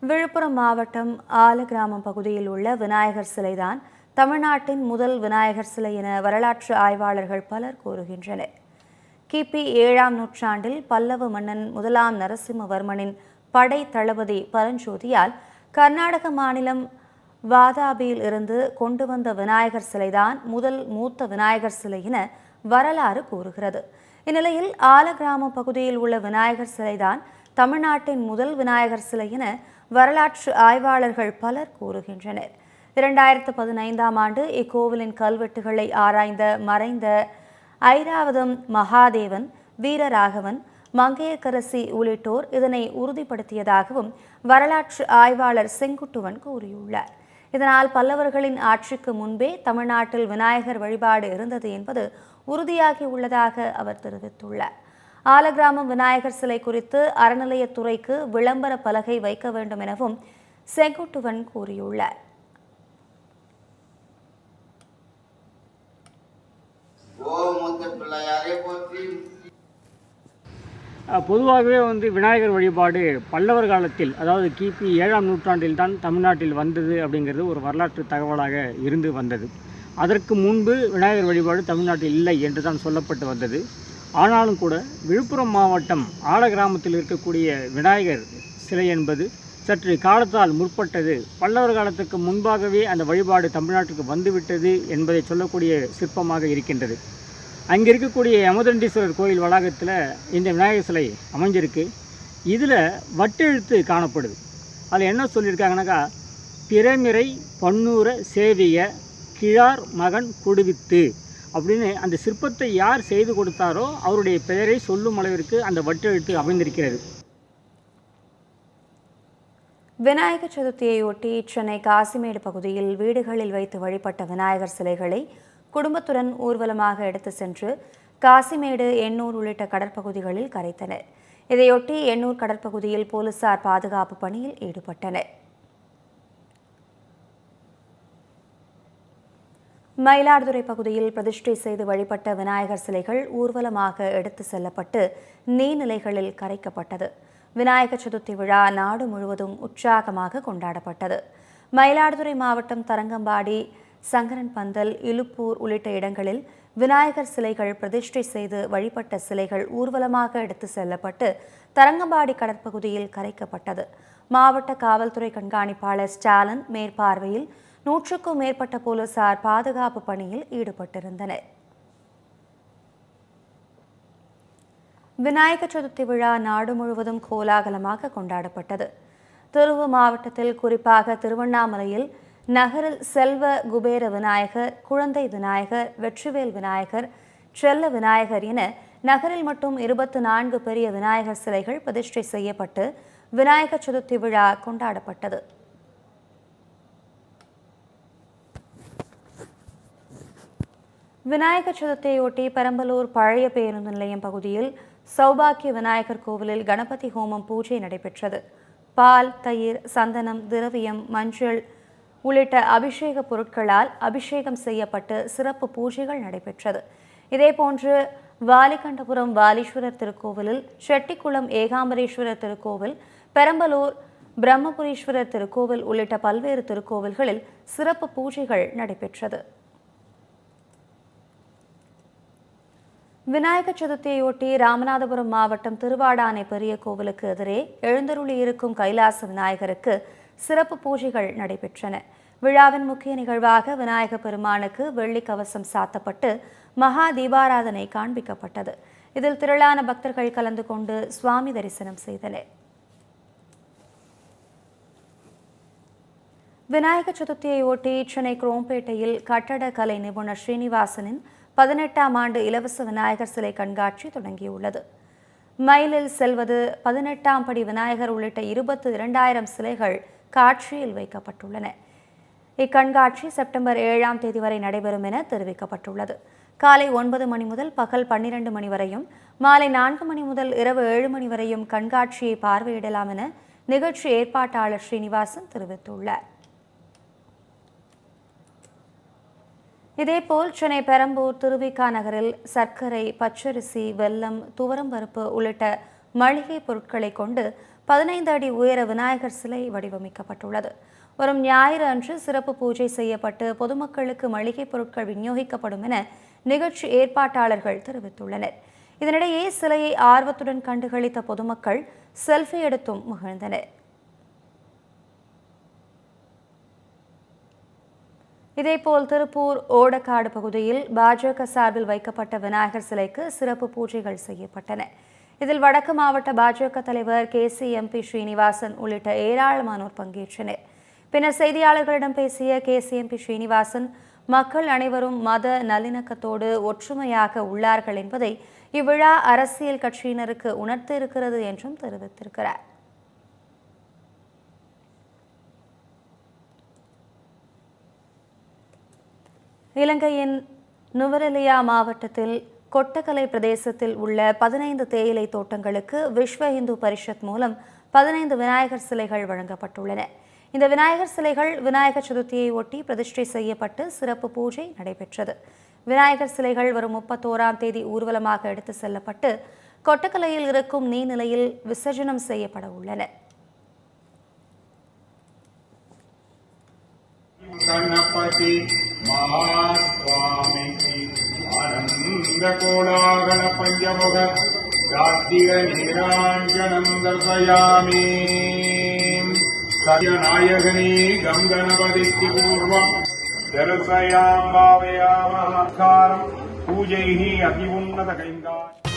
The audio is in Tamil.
விழுப்புரம் மாவட்டம் ஆலகிராமம் பகுதியில் உள்ள விநாயகர் சிலைதான் தமிழ்நாட்டின் முதல் விநாயகர் சிலை என வரலாற்று ஆய்வாளர்கள் பலர் கூறுகின்றனர். கிபி 7ஆம் நூற்றாண்டில் பல்லவ மன்னன் முதலாம் நரசிம்மவர்மனின் படை தளபதி பரஞ்சோதியால் கர்நாடக மாநிலம் வாதாபியில் இருந்து கொண்டு வந்த விநாயகர் சிலைதான் முதல் மூத்த விநாயகர் சிலை என வரலாறு கூறுகிறது. இந்நிலையில் ஆலகிராமம் பகுதியில் உள்ள விநாயகர் சிலைதான் தமிழ்நாட்டின் முதல் விநாயகர் சிலை என வரலாற்று ஆய்வாளர்கள் பலர் கூறுகின்றனர். 2015ஆம் ஆண்டு இக்கோவிலின் கல்வெட்டுகளை ஆராய்ந்த மறைந்த ஐராவதம் மகாதேவன், வீரராகவன், மங்கையர்க்கரசி உள்ளிட்டோர் இதனை உறுதிப்படுத்தியதாகவும் வரலாற்று ஆய்வாளர் செங்குட்டுவன் கூறியுள்ளார். இதனால் பல்லவர்களின் ஆட்சிக்கு முன்பே தமிழ்நாட்டில் விநாயகர் வழிபாடு இருந்தது என்பது உறுதியாகியுள்ளதாக அவர் தெரிவித்துள்ளார். ஆலகிராமம் விநாயகர் சிலை குறித்து அறநிலையத்துறைக்கு விளம்பர பலகை வைக்க வேண்டும் எனவும் செங்குட்டுவன் கூறியுள்ளார். பொதுவாகவே விநாயகர் வழிபாடு பல்லவர் காலத்தில், அதாவது கிபி 7ஆம் நூற்றாண்டில் தான் தமிழ்நாட்டில் வந்தது அப்படிங்கிறது ஒரு வரலாற்று தகவலாக இருந்து வந்தது. அதற்கு முன்பு விநாயகர் வழிபாடு தமிழ்நாட்டில் இல்லை என்று தான் சொல்லப்பட்டு வந்தது. ஆனாலும் கூட விழுப்புரம் மாவட்டம் ஆலகிராமத்தில் இருக்கக்கூடிய விநாயகர் சிலை என்பது சற்று காலத்தால் முற்பட்டது. பல்லவர் காலத்துக்கு முன்பாகவே அந்த வழிபாடு தமிழ்நாட்டுக்கு வந்துவிட்டது என்பதை சொல்லக்கூடிய சிற்பமாக இருக்கின்றது. அங்கே இருக்கக்கூடிய யமதண்டீஸ்வரர் கோயில் வளாகத்தில் இந்த விநாயகர் சிலை அமைஞ்சிருக்கு. இதில் வட்டெழுத்து காணப்படுது. அதில் என்ன சொல்லியிருக்காங்கனாக்கா, பிறமிறை பன்னூர சேவிய கிழார் மகன் கொடுவித்து அப்படின்னு அந்த சிற்பத்தை யார் செய்து கொடுத்தாரோ அவருடைய பெயரை சொல்லும் அளவிற்கு அந்த வட்டெழுத்து அமைந்திருக்கிறது. விநாயகர் சதுர்த்தியையொட்டி சென்னை காசிமேடு பகுதியில் வீடுகளில் வைத்து வழிபட்ட விநாயகர் சிலைகளை குடும்பத்துடன் ஊர்வலமாக எடுத்து சென்று காசிமேடு, எண்ணூர் உள்ளிட்ட கடற்பகுதிகளில் கரைத்தனர். இதையொட்டி எண்ணூர் கடற்பகுதியில் போலீசார் பாதுகாப்பு பணியில் ஈடுபட்டனர். மயிலாடுதுறை பகுதியில் பிரதிஷ்டை செய்து வழிபட்ட விநாயகர் சிலைகள் ஊர்வலமாக எடுத்து செல்லப்பட்டு நீர்நிலைகளில் கரைக்கப்பட்டது. விநாயகர் சதுர்த்தி விழா நாடு முழுவதும் உற்சாகமாக கொண்டாடப்பட்டது. மயிலாடுதுறை மாவட்டம் தரங்கம்பாடி, சங்கரன் பந்தல், இலுப்பூர் உள்ளிட்ட இடங்களில் விநாயகர் சிலைகள் பிரதிஷ்டை செய்து வழிபட்ட சிலைகள் ஊர்வலமாக எடுத்து செல்லப்பட்டு தரங்கம்பாடி கடற்பகுதியில் கரைக்கப்பட்டது. மாவட்ட காவல்துறை கண்காணிப்பாளர் ஸ்டாலின் மேற்பார்வையில் 100க்கும் மேற்பட்ட போலீசார் பாதுகாப்பு பணியில் ஈடுபட்டிருந்தனர். விநாயகர் சதுர்த்தி விழா நாடு முழுவதும் கோலாகலமாக கொண்டாடப்பட்டது. திருவள்ளூர் மாவட்டத்தில், குறிப்பாக திருவண்ணாமலையில் நகரில் செல்வ குபேர விநாயகர், குழந்தை விநாயகர், வெற்றிவேல் விநாயகர், செல்ல விநாயகர் என நகரில் மட்டும் 24 பெரிய விநாயகர் சிலைகள் பிரதிஷ்டை செய்யப்பட்டு விநாயகர் சதுர்த்தி விழா கொண்டாடப்பட்டது. விநாயகர் சதுர்த்தியையொட்டி பெரம்பலூர் பழைய பேருந்து நிலையம் பகுதியில் சௌபாக்கிய விநாயகர் கோவிலில் கணபதி ஹோமம் பூஜை நடைபெற்றது. பால், தயிர், சந்தனம், திரவியம், மஞ்சள் உள்ளிட்ட அபிஷேக பொருட்களால் அபிஷேகம் செய்யப்பட்டு சிறப்பு பூஜைகள் நடைபெற்றது. இதேபோன்று வாலிகண்டபுரம் வாலீஸ்வரர் திருக்கோவிலில், செட்டிக்குளம் ஏகாம்பரேஸ்வரர் திருக்கோவில், பெரம்பலூர் பிரம்மபுரீஸ்வரர் திருக்கோவில் உள்ளிட்ட பல்வேறு திருக்கோவில்களில் சிறப்பு பூஜைகள் நடைபெற்றது. விநாயகர் சதுர்த்தியையொட்டி ராமநாதபுரம் மாவட்டம் திருவாடானை பெரிய கோவிலுக்கு எதிரே எழுந்தருளி இருக்கும் கைலாச விநாயகருக்கு சிறப்பு பூஜைகள் நடைபெற்றன. விழாவின் முக்கிய நிகழ்வாக விநாயகர் பெருமானுக்கு வெள்ளி கவசம் சாத்தப்பட்டு மகா தீபாராதனை காண்பிக்கப்பட்டது. இதில் திரளான பக்தர்கள் கலந்து கொண்டு சுவாமி தரிசனம் செய்தனர். விநாயகர் சதுர்த்தியையொட்டி சென்னை குரோம்பேட்டையில் கட்டட கலை நிபுணர் ஸ்ரீனிவாசனின் 18ஆம் ஆண்டு இலவச விநாயகர் சிலை கண்காட்சி தொடங்கியுள்ளது. மயிலில் செல்வது, 18ஆம் படி விநாயகர் உள்ளிட்ட 22,000 சிலைகள் காட்சியில் வைக்கப்பட்டுள்ளன. இக்கண்காட்சி செப்டம்பர் 7ஆம் தேதி வரை நடைபெறும் என தெரிவிக்கப்பட்டுள்ளது. காலை 9 மணி முதல் பகல் 12 மணி வரையும், மாலை 4 மணி முதல் இரவு 7 மணி வரையும் கண்காட்சியை பார்வையிடலாம் என நிகழ்ச்சி ஏற்பாட்டாளர் ஸ்ரீனிவாசன் தெரிவித்துள்ளார். இதேபோல் சென்னை பெரம்பூர் திருவிக நகரில் சர்க்கரை, பச்சரிசி, வெல்லம், துவரம் பருப்பு உள்ளிட்ட மளிகை பொருட்களை கொண்டு 15 அடி உயர விநாயகர் சிலை வடிவமைக்கப்பட்டுள்ளது. வரும் ஞாயிறு அன்று சிறப்பு பூஜை செய்யப்பட்டு பொதுமக்களுக்கு மளிகைப் பொருட்கள் விநியோகிக்கப்படும் என நிகழ்ச்சி ஏற்பாட்டாளர்கள் தெரிவித்துள்ளனர். இதனிடையே சிலையை ஆர்வத்துடன் கண்டுகளித்த பொதுமக்கள் செல்ஃபி எடுத்தும் மகிழ்ந்தனர். இதேபோல் திருப்பூர் ஓடக்காடு பகுதியில் பாஜக சார்பில் வைக்கப்பட்ட விநாயகர் சிலைக்கு சிறப்பு பூஜைகள் செய்யப்பட்டன. இதில் வடக்கு மாவட்ட பாஜக தலைவர் KCMP ஸ்ரீனிவாசன் உள்ளிட்ட ஏராளமானோர் பங்கேற்றனர். பின்னர் செய்தியாளர்களிடம் பேசிய KCMP ஸ்ரீனிவாசன், மக்கள் அனைவரும் மத நல்லிணக்கத்தோடு ஒற்றுமையாக உள்ளார்கள் என்பதை இவ்விழா அரசியல் கட்சியினருக்கு உணர்த்தியிருக்கிறது என்றும் தெரிவித்திருக்கிறார். இலங்கையின் நுவரெலியா மாவட்டத்தில் கொட்டகலை பிரதேசத்தில் உள்ள 15 தேயிலை தோட்டங்களுக்கு விஸ்வ இந்து பரிஷத் மூலம் 15 விநாயகர் சிலைகள் வழங்கப்பட்டுள்ளன. இந்த விநாயகர் சிலைகள் விநாயகர் சதுர்த்தியை ஒட்டி பிரதிஷ்டை செய்யப்பட்டு சிறப்பு பூஜை நடைபெற்றது. விநாயகர் சிலைகள் வரும் 31ஆம் தேதி ஊர்வலமாக எடுத்து செல்லப்பட்டு கொட்டகலையில் இருக்கும் நீர்நிலையில் விசர்ஜனம் செய்யப்பட உள்ளன. गणपति महास्वामी आनंद कोलाहल पंचमुख कार्तिक नीरांजनं दर्शयामि सत्यनायकनी गं गणपतिः पूर्वं दर्शयामि भावयामः पूजैः अति उन्नत कैंगार्य